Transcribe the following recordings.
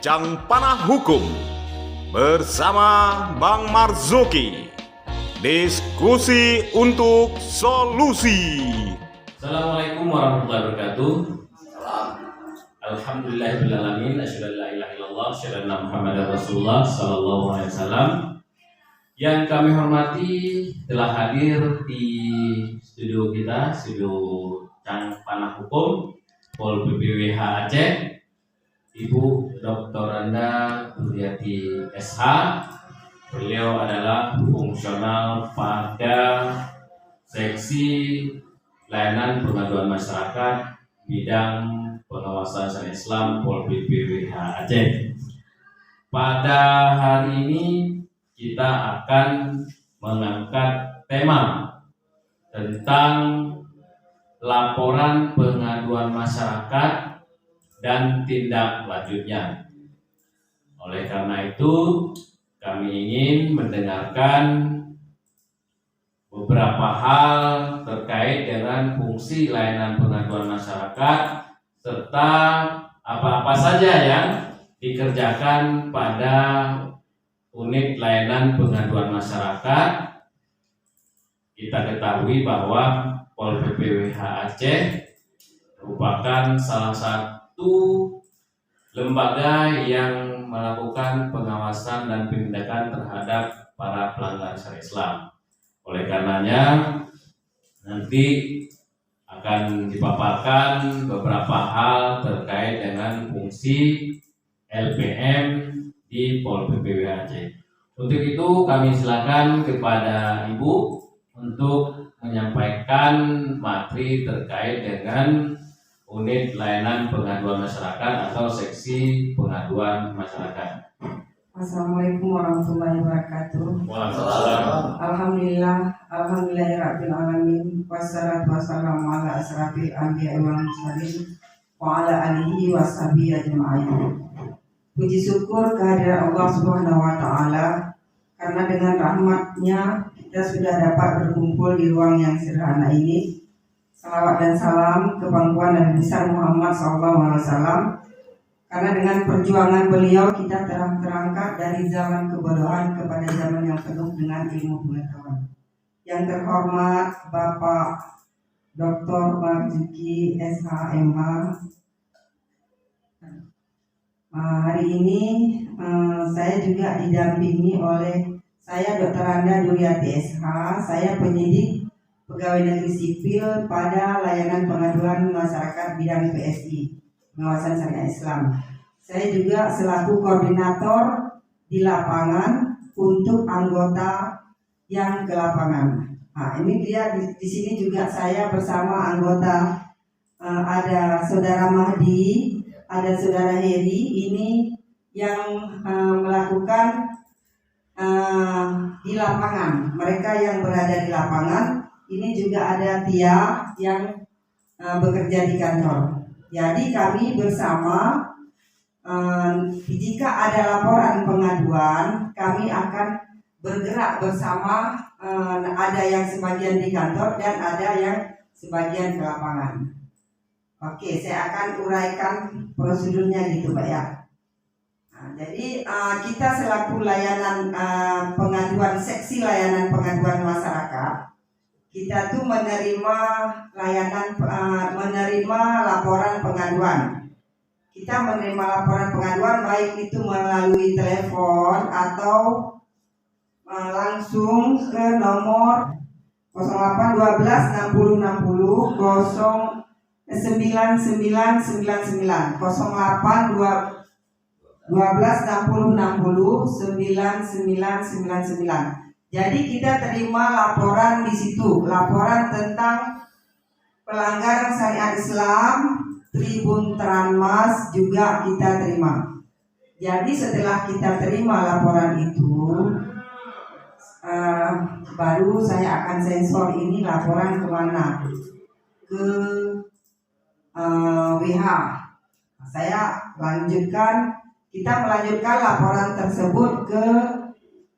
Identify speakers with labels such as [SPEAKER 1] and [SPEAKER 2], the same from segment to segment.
[SPEAKER 1] Jang Panah Hukum bersama Bang Marzuki. Diskusi untuk solusi.
[SPEAKER 2] Assalamualaikum warahmatullahi wabarakatuh. Alhamdulillahirrahmanirrahim. Asyhadu an la ilaha illallah, asyhadu anna Muhammadar Rasulullah sallallahu alaihi wasallam. Yang kami hormati telah hadir di studio kita, studio Jang Panah Hukum Pol PPWH Aceh, Ibu Dr. Anda Nuriyati SH. Beliau adalah fungsional pada seksi layanan pengaduan masyarakat bidang pengawasan syariat Islam Pol PPWH Aceh. Pada hari ini kita akan mengangkat tema tentang laporan pengaduan masyarakat dan tindak lanjutnya. Oleh karena itu, kami ingin mendengarkan beberapa hal terkait dengan fungsi layanan pengaduan masyarakat serta apa-apa saja yang dikerjakan pada unit layanan pengaduan masyarakat. Kita ketahui bahwa Pol PPWH Aceh merupakan salah satu lembaga yang melakukan pengawasan dan penindakan terhadap para pelanggar syariat Islam. Oleh karenanya nanti akan dipaparkan beberapa hal terkait dengan fungsi LPM di Pol PPWH Aceh. Untuk itu kami silakan kepada Ibu untuk menyampaikan materi terkait dengan unit layanan pengaduan masyarakat atau seksi pengaduan masyarakat.
[SPEAKER 3] Assalamualaikum warahmatullahi wabarakatuh.
[SPEAKER 2] Waalaikumsalam.
[SPEAKER 3] Alhamdulillahirabbil alamin wassalatu wassalamu ala asrafil anbiya'i wal mursalin wa ala alihi washabihi ajma'in. Puji syukur kehadiran Allah Subhanahu wa taala karena dengan rahmat-Nya kita sudah dapat berkumpul di ruang yang sederhana ini. Salawat dan salam ke pangkuan Nabi besar Muhammad SAW. Karena dengan perjuangan beliau kita telah terangkat dari zaman kebodohan kepada zaman yang penuh dengan ilmu pengetahuan. Yang terhormat Bapak Dr. Marzuki SHMH. Hari ini saya juga didampingi oleh saya Dr. Anda Nuriyati SH. Saya penyidik Pegawai Negeri Sipil pada layanan pengaduan masyarakat bidang PSI, pengawasan syariat Islam. Saya juga selaku koordinator di lapangan untuk anggota yang ke lapangan. Nah, ini dia di sini juga saya bersama anggota, ada Saudara Mahdi, ada Saudara Heri, ini yang melakukan di lapangan. Mereka yang berada di lapangan. Ini juga ada Tia yang bekerja di kantor. Jadi kami bersama, jika ada laporan pengaduan, kami akan bergerak bersama. Ada yang sebagian di kantor dan ada yang sebagian ke lapangan. Oke, saya akan uraikan prosedurnya gitu, Pak ya. Nah, jadi kita selaku layanan pengaduan, seksi layanan pengaduan masyarakat, kita tuh menerima laporan pengaduan. Kita menerima laporan pengaduan baik itu melalui telepon atau langsung ke nomor 0812 60 60 9999 08 12 60 60 9999. Jadi kita terima laporan di situ, laporan tentang pelanggaran syariat Islam, Tribun Tranmas juga kita terima. Jadi setelah kita terima laporan itu, baru saya akan sensor ini laporan kemana? Ke WH. Saya lanjutkan, kita melanjutkan laporan tersebut ke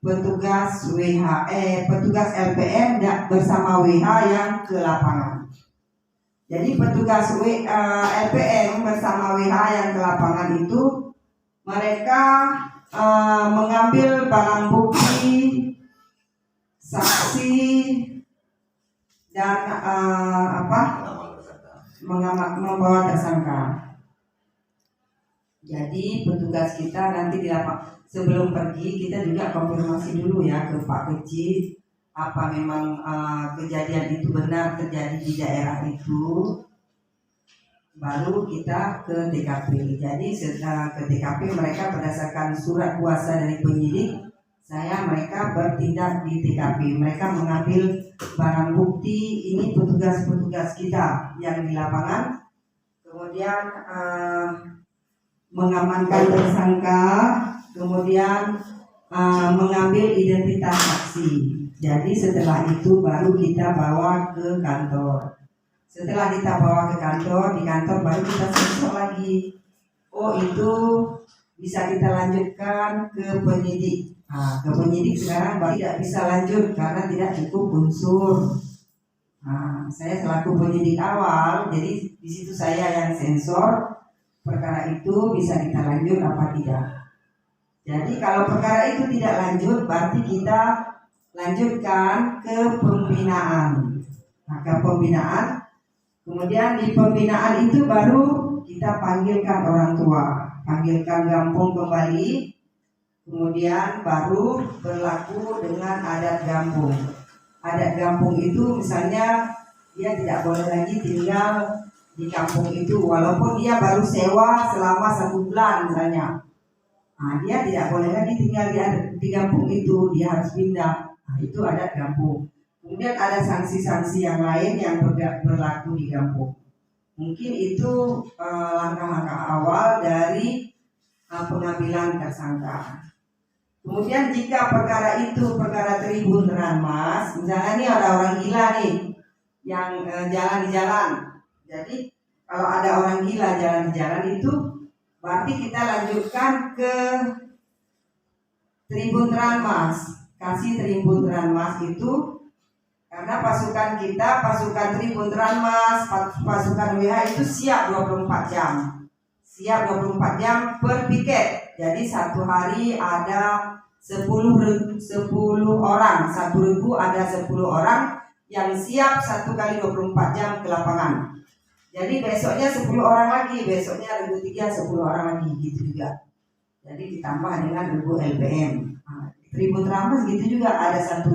[SPEAKER 3] petugas LPM bersama WH yang ke lapangan. Jadi petugas LPM bersama WH yang ke lapangan itu mereka mengambil barang bukti, saksi, dan membawa tersangka. Jadi petugas kita nanti di lapangan sebelum pergi kita juga konfirmasi dulu ya ke Pak Kecil apa memang kejadian itu benar terjadi di daerah itu, baru kita ke TKP. Jadi setelah ke TKP mereka berdasarkan surat kuasa dari penyidik, mereka bertindak di TKP. Mereka mengambil barang bukti, ini petugas-petugas kita yang di lapangan, kemudian mengamankan tersangka, kemudian mengambil identitas saksi. Jadi setelah itu baru kita bawa ke kantor. Setelah kita bawa ke kantor, di kantor baru kita sensor lagi. Oh itu bisa kita lanjutkan ke penyidik. Ke penyidik sekarang baru tidak bisa lanjut karena tidak cukup unsur. Saya selaku penyidik awal, jadi di situ saya yang sensor perkara itu bisa kita lanjut apa tidak. Jadi kalau perkara itu tidak lanjut, berarti kita lanjutkan ke pembinaan. Ke pembinaan, kemudian di pembinaan itu baru kita panggilkan orang tua, panggilkan kampung kembali, kemudian baru berlaku dengan adat kampung. Adat kampung itu misalnya dia tidak boleh lagi tinggal di kampung itu walaupun dia baru sewa selama 1 bulan misalnya. Dia tidak boleh lagi tinggal di kampung itu, dia harus pindah. Itu adat kampung. Kemudian ada sanksi-sanksi yang lain yang berlaku di kampung. Mungkin itu langkah-langkah awal dari pengambilan tersangka. Kemudian jika perkara itu perkara tribun Ranmas, misalnya ini ada orang gila nih yang jalan di jalan. Jadi kalau ada orang gila jalan di jalan itu berarti kita lanjutkan ke Tribun Ranmas. Kasih Tribun Ranmas itu karena pasukan kita, pasukan Tribun Ranmas, pasukan WH itu siap 24 jam. Siap 24 jam per piket. Jadi satu hari ada 10 orang, 1.000 ada 10 orang yang siap 1 kali 24 jam ke lapangan. Jadi besoknya 10 orang lagi, besoknya 1.300 10 orang lagi gitu juga. Jadi ditambah dengan 1.000 LPM. Tribun Ranmas gitu juga ada 1.000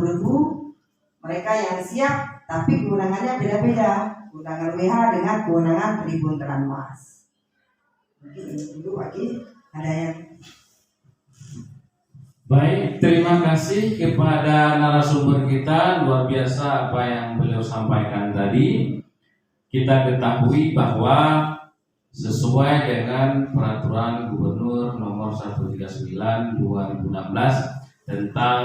[SPEAKER 3] mereka yang siap, tapi kewenangannya beda-beda. Kewenangan WH dengan kewenangan Tribun Ranmas. Mungkin ini dulu lagi ada yang.
[SPEAKER 2] Baik, terima kasih kepada narasumber kita, luar biasa apa yang beliau sampaikan tadi. Kita ketahui bahwa sesuai dengan peraturan Gubernur nomor 139 2016 tentang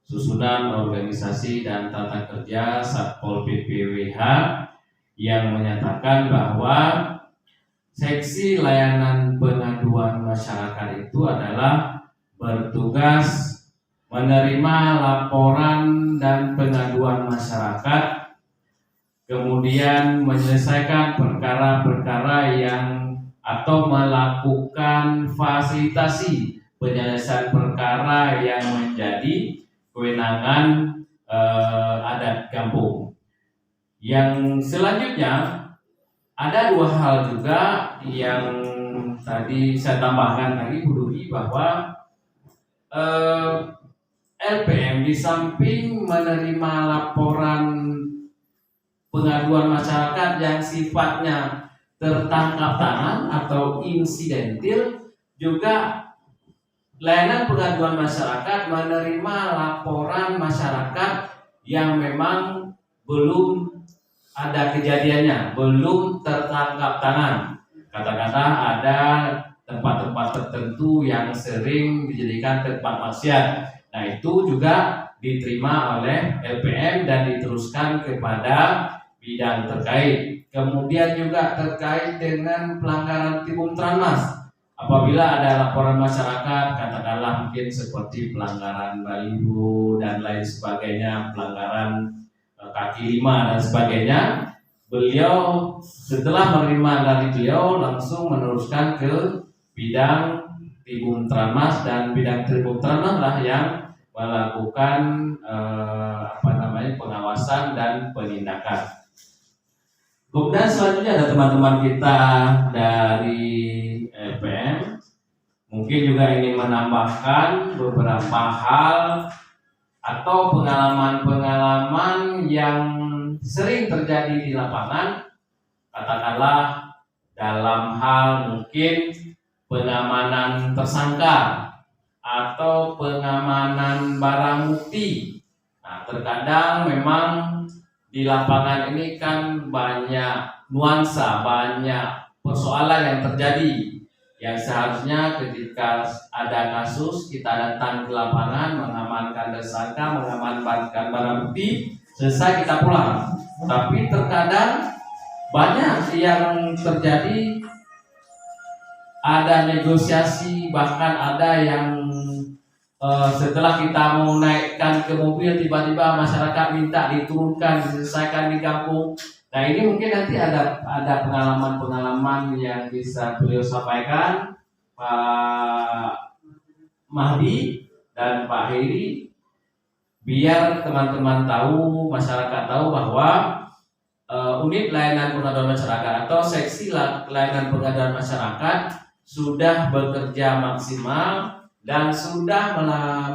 [SPEAKER 2] susunan organisasi dan tata kerja Satpol PP WH yang menyatakan bahwa seksi layanan pengaduan masyarakat itu adalah bertugas menerima laporan dan pengaduan masyarakat, kemudian menyelesaikan perkara-perkara yang atau melakukan fasilitasi penyelesaian perkara yang menjadi kewenangan adat kampung. Yang selanjutnya ada 2 hal juga yang tadi saya tambahkan tadi Bu Duri, bahwa LPM di samping menerima laporan pengaduan masyarakat yang sifatnya tertangkap tangan atau insidentil, juga layanan pengaduan masyarakat menerima laporan masyarakat yang memang belum ada kejadiannya, belum tertangkap tangan. Kata-kata ada tempat-tempat tertentu yang sering dijadikan tempat maksiat. Nah, itu juga diterima oleh LPM dan diteruskan kepada bidang terkait. Kemudian juga terkait dengan pelanggaran Tribun Ranmas. Apabila ada laporan masyarakat, katakanlah mungkin seperti pelanggaran baliho dan lain sebagainya, pelanggaran kaki 5 dan sebagainya, beliau setelah menerima dari beliau langsung meneruskan ke bidang Tibum Tranmas dan bidang Tibum Tranmas lah yang melakukan pengawasan dan penindakan. Kemudian selanjutnya ada teman-teman kita dari LPM, mungkin juga ingin menambahkan beberapa hal atau pengalaman-pengalaman yang sering terjadi di lapangan, katakanlah dalam hal mungkin pengamanan tersangka atau pengamanan barang bukti. Nah, terkadang memang di lapangan ini kan banyak nuansa, banyak persoalan yang terjadi, yang seharusnya ketika ada kasus kita datang ke lapangan, mengamankan tersangka, mengamankan barang bukti, selesai kita pulang. Tapi terkadang banyak yang terjadi, ada negosiasi, bahkan ada yang setelah kita mau naikkan ke mobil, tiba-tiba masyarakat minta diturunkan, diselesaikan di kampung. Nah, ini mungkin nanti ada pengalaman-pengalaman yang bisa beliau sampaikan, Pak Mahdi dan Pak Heri, biar teman-teman tahu, masyarakat tahu bahwa unit layanan pengaduan masyarakat atau seksi layanan pengaduan masyarakat sudah bekerja maksimal dan sudah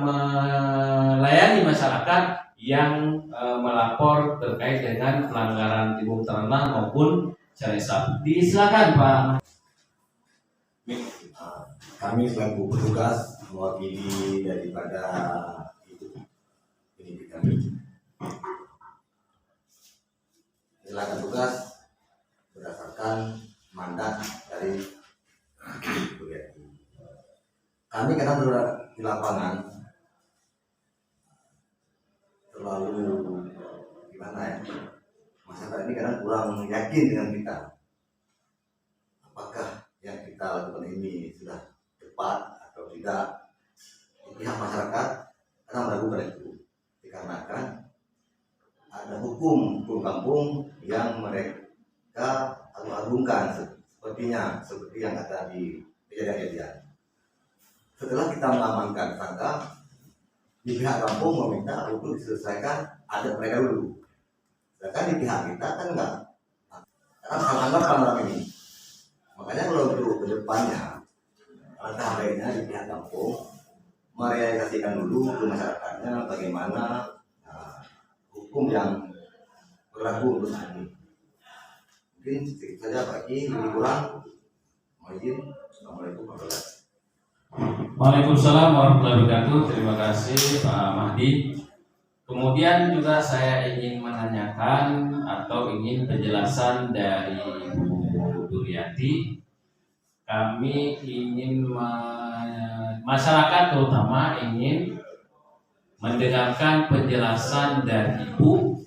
[SPEAKER 2] melayani masyarakat yang melapor terkait dengan pelanggaran Tibum Tranmas maupun Syariah. Silakan Pak.
[SPEAKER 4] Kami selaku petugas mewakili daripada ini kami. Silakan tugas berdasarkan mandat dari kami kadang di lapangan terlalu gimana ya, masyarakat ini kadang kurang yakin dengan kita, apakah yang kita lakukan ini sudah tepat atau tidak. Pihak masyarakat kadang meragukan itu dikarenakan ada hukum kampung yang mereka agung-agungkan seperti yang ada di kejadian-kejadian. Setelah kita mengamankan tersangka, di pihak kampung meminta untuk diselesaikan adat mereka dulu. Sedangkan di pihak kita kan enggak. Karena sangat orang ini. Makanya kalau untuk kedepannya, langkah baiknya di pihak kampung merealisasikan dulu ke masyarakatnya bagaimana hukum yang berlaku untuk saat ini. Mungkin sedikit saja bagi lebih kurang. Mohon izin. Assalamualaikum warahmatullahi wabarakatuh.
[SPEAKER 2] Waalaikumsalam warahmatullahi wabarakatuh. Terima kasih Pak Mahdi. Kemudian juga saya ingin menanyakan atau ingin penjelasan dari Bu Duryati. Kami ingin masyarakat terutama ingin mendengarkan penjelasan dari Ibu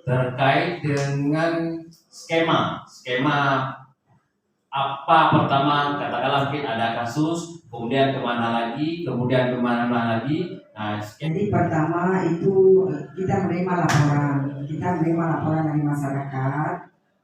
[SPEAKER 2] terkait dengan skema apa. Pertama, katakanlah mungkin ada kasus, kemudian kemana lagi. Nah,
[SPEAKER 3] jadi pertama itu kita menerima laporan dari masyarakat,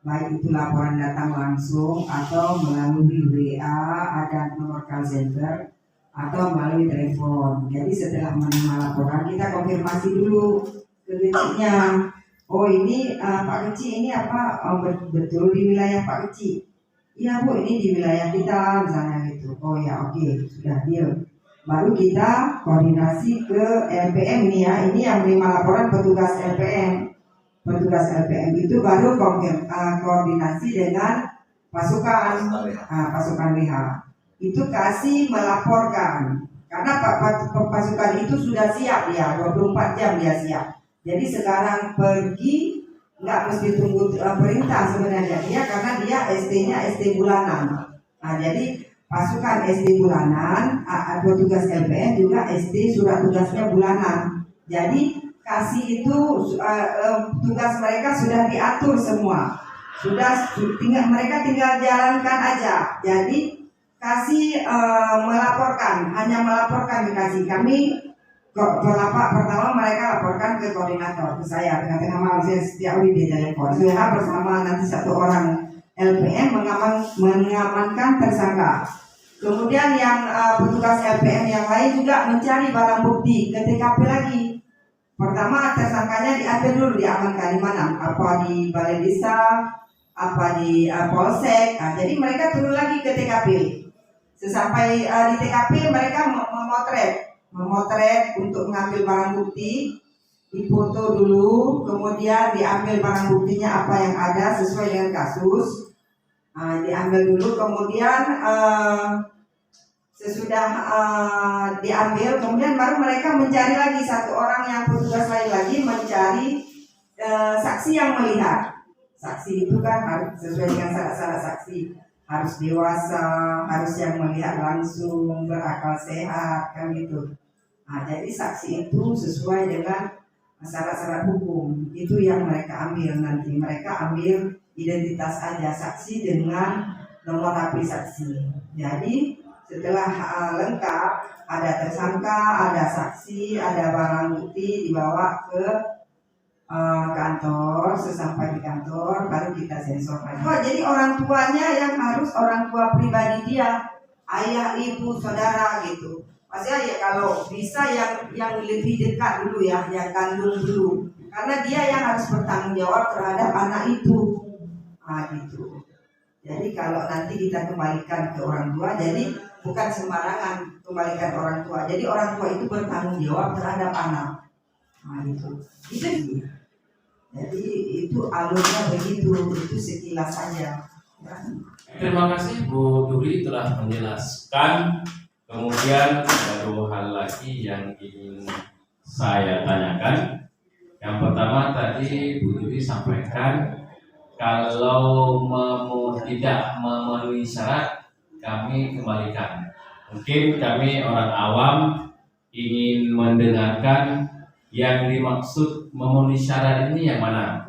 [SPEAKER 3] baik itu laporan datang langsung atau melalui WA, ada nomor call center atau melalui telepon. Jadi setelah menerima laporan kita konfirmasi dulu ke kecilnya. Oh ini Pak Kecil ini apa betul di wilayah Pak Kecil? Iya Bu, ini di wilayah kita misalnya gitu. Oh ya oke, sudah deal. Baru kita koordinasi ke LPM nih ya. Ini yang menerima laporan petugas LPM. Petugas LPM itu baru koordinasi dengan pasukan WH. Itu kasih melaporkan. Karena pasukan itu sudah siap ya, 24 jam dia siap. Jadi sekarang pergi nggak mesti tunggu perintah sebenarnya dia, karena dia ST-nya ST bulanan. Nah jadi pasukan ST bulanan, petugas LPM juga ST surat tugasnya bulanan. Jadi kasih itu tugas mereka sudah diatur semua, mereka tinggal jalankan aja. Jadi kasih melaporkan, hanya melaporkan dikasih. Kami pertama mereka laporkan ke koordinator, ke saya, tengah-tengah malam saya setiap hari di telepon. Saya bersama nanti satu orang LPM mengamankan tersangka. Kemudian yang petugas LPM yang lain juga mencari barang bukti ke TKP lagi. Pertama tersangkanya diambil dulu, diamankan di mana? Apa di balai desa, apa di polsek. Nah, jadi mereka turun lagi ke TKP. Sesampai di TKP mereka memotret untuk mengambil barang bukti, difoto dulu, kemudian diambil barang buktinya apa yang ada sesuai dengan kasus. Diambil dulu, kemudian sesudah diambil, kemudian baru mereka mencari lagi satu orang yang petugas lain lagi mencari saksi yang melihat. Saksi itu kan harus sesuai dengan syarat-syarat saksi, harus dewasa, harus yang melihat langsung, berakal sehat, kan gitu. Jadi saksi itu sesuai dengan syarat-syarat hukum, itu yang mereka ambil nanti. Mereka ambil identitas aja saksi dengan nomor HP saksi. Jadi setelah lengkap, ada tersangka, ada saksi, ada barang bukti, dibawa ke kantor. Sesampai di kantor baru kita sensor lagi. Jadi orang tuanya yang harus orang tua pribadi dia, ayah, ibu, saudara gitu. Maksudnya ya kalau bisa yang lebih dekat dulu ya, yang kandung dulu, karena dia yang harus bertanggung jawab terhadap anak itu. Gitu. Jadi kalau nanti kita kembalikan ke orang tua, jadi bukan sembarangan kembalikan orang tua. Jadi orang tua itu bertanggung jawab terhadap anak. Gitu. Itu. Jadi itu alurnya begitu. Itu sekilas saja.
[SPEAKER 2] Terima kasih Bu Duri telah menjelaskan. Kemudian ada dua hal lagi yang ingin saya tanyakan. Yang pertama tadi Bu Duri sampaikan kalau tidak memenuhi syarat kami kembalikan. Mungkin kami orang awam ingin mendengarkan yang dimaksud memenuhi syarat ini yang mana?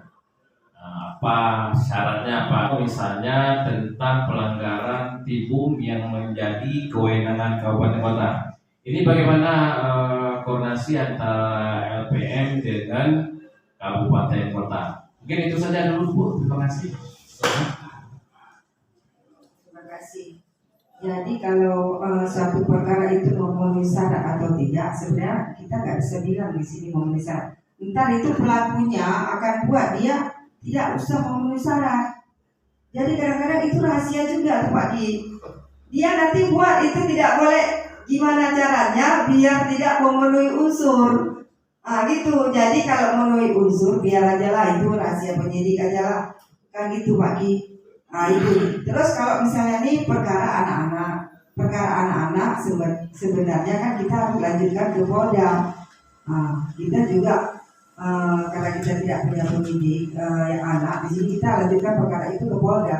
[SPEAKER 2] Apa syaratnya apa? Misalnya tentang pelanggaran tibum yang menjadi kewenangan kabupaten kota. Ini bagaimana koordinasi antara LPM dengan kabupaten kota? Mungkin itu saja dulu Bu. Terima kasih.
[SPEAKER 3] Terima kasih. Jadi kalau suatu perkara itu memenuhi syarat atau tidak, sebenarnya kita nggak bisa bilang di sini memenuhi syarat. Entar itu pelakunya akan buat dia tidak usah memenuhi syarat. Jadi kadang-kadang itu rahasia juga tuh Pak Di. Dia nanti buat itu tidak boleh, gimana caranya biar tidak memenuhi unsur. Gitu. Jadi kalau memenuhi unsur biar aja lah, itu rahasia penyidik aja lah. Kan gitu Pak Di. Itu. Terus kalau misalnya ini perkara anak-anak sebenarnya kan kita harus lanjutkan ke Polda. Kita juga karena kita tidak punya penyidik yang anak, di sini kita lanjutkan perkara itu ke Polda.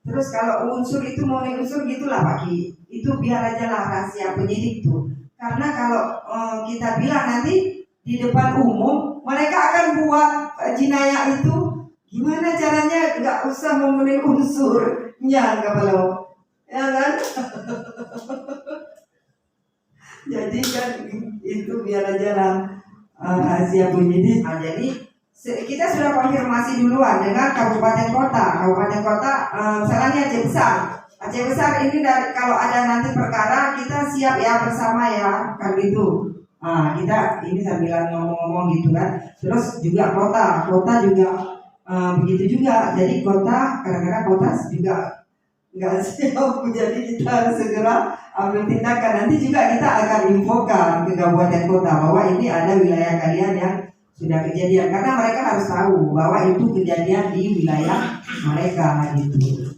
[SPEAKER 3] Terus kalau unsur itu memenuhi unsur gitulah Pak Ki. Itu biar aja lah rahasia penyidik tuh. Karena kalau kita bilang nanti di depan umum, mereka akan buat jinayah itu gimana caranya, nggak usah memenuhi unsurnya kalau ya kan. Jadi kan itu biar aja lah rahasia penyidik. Jadi kita sudah konfirmasi duluan dengan kabupaten kota. Kabupaten kota misalnya Aceh Besar. Aceh Besar ini kalau ada nanti perkara kita siap ya bersama ya kan gitu. Kita ini sambilan ngomong-ngomong gitu kan. Terus juga kota juga begitu juga. Jadi kota kadang-kadang kota juga nggak siap, jadi kita harus segera ambil tindakan. Nanti juga kita akan infokan ke kabupaten kota bahwa ini ada wilayah kalian yang sudah kejadian, karena mereka harus tahu bahwa itu kejadian di wilayah mereka gitu.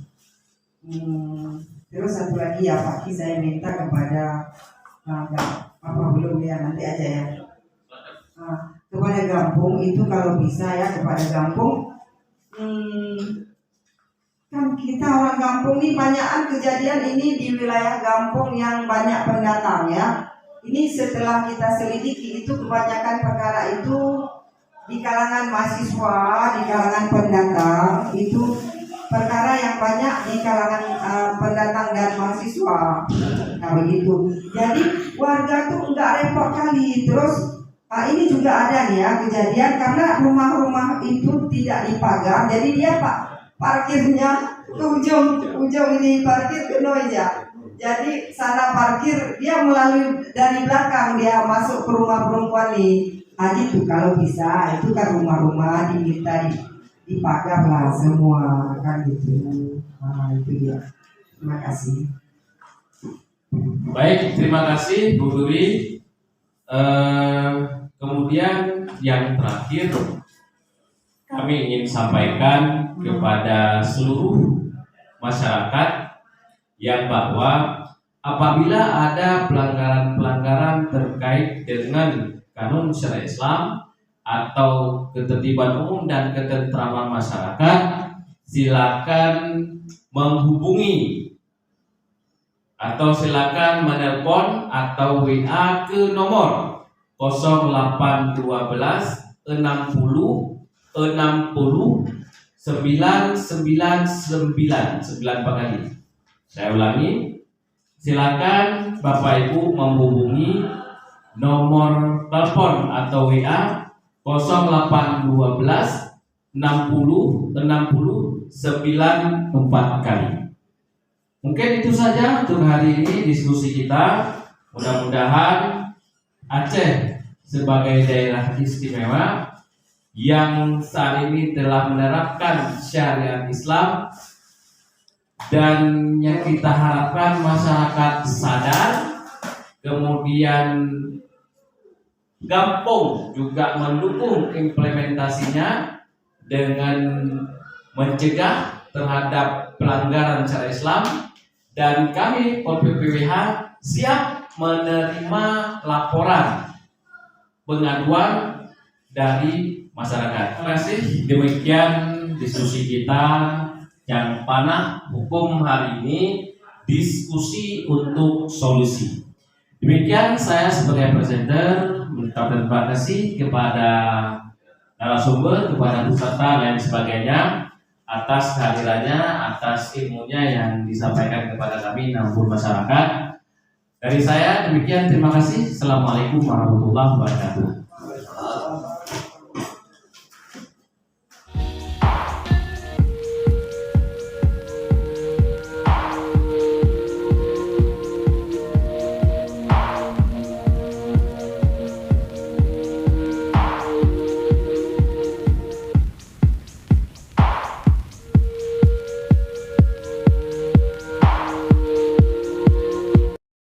[SPEAKER 3] Terus satu lagi ya Pak Ki, saya minta kepada belum ya nanti aja ya. Kepada Gampung itu kalau bisa ya, kepada Gampung kan kita orang Gampung nih banyakan kejadian ini di wilayah Gampung yang banyak pendatang ya. Ini setelah kita selidiki itu kebanyakan perkara itu di kalangan mahasiswa, di kalangan pendatang, itu perkara yang banyak di kalangan pendatang dan mahasiswa. Nah begitu. Jadi warga tuh enggak repot kali. Terus ini juga ada nih ya kejadian karena rumah-rumah itu tidak dipagar. Jadi dia parkirnya ke ujung ini, parkir ke aja. Jadi sana parkir dia melalui dari belakang dia masuk ke rumah perempuan nih. Tadi tuh kalau bisa itu kan rumah-rumah diminta dipagar lah semua kan gitu. Nah, itu dia. Terima kasih.
[SPEAKER 2] Baik, terima kasih Bu Dwi. Kemudian yang terakhir kami ingin sampaikan kepada seluruh masyarakat yang bahwa apabila ada pelanggaran-pelanggaran terkait dengan kanun syariat Islam atau ketertiban umum dan ketentraman masyarakat, silakan menghubungi atau silakan menelpon atau WA ke nomor 0812 60 60 999 9 kali. Saya ulangi, silakan Bapak Ibu menghubungi nomor telepon atau WA 0812 60 60 94 kali. Mungkin itu saja untuk hari ini diskusi kita. Mudah-mudahan Aceh sebagai daerah istimewa yang saat ini telah menerapkan syariat Islam, dan yang kita harapkan masyarakat sadar, kemudian Gampong juga mendukung implementasinya dengan mencegah terhadap pelanggaran syariat Islam, dan kami PPWH siap menerima laporan pengaduan dari masyarakat. Terima kasih. Demikian diskusi kita yang panah hukum hari ini, diskusi untuk solusi. Demikian saya sebagai presenter mengucapkan terima kasih kepada narasumber, kepada peserta dan sebagainya atas kehadirannya, atas ilmunya yang disampaikan kepada kami nampun masyarakat. Dari saya demikian, terima kasih. Assalamualaikum warahmatullahi wabarakatuh.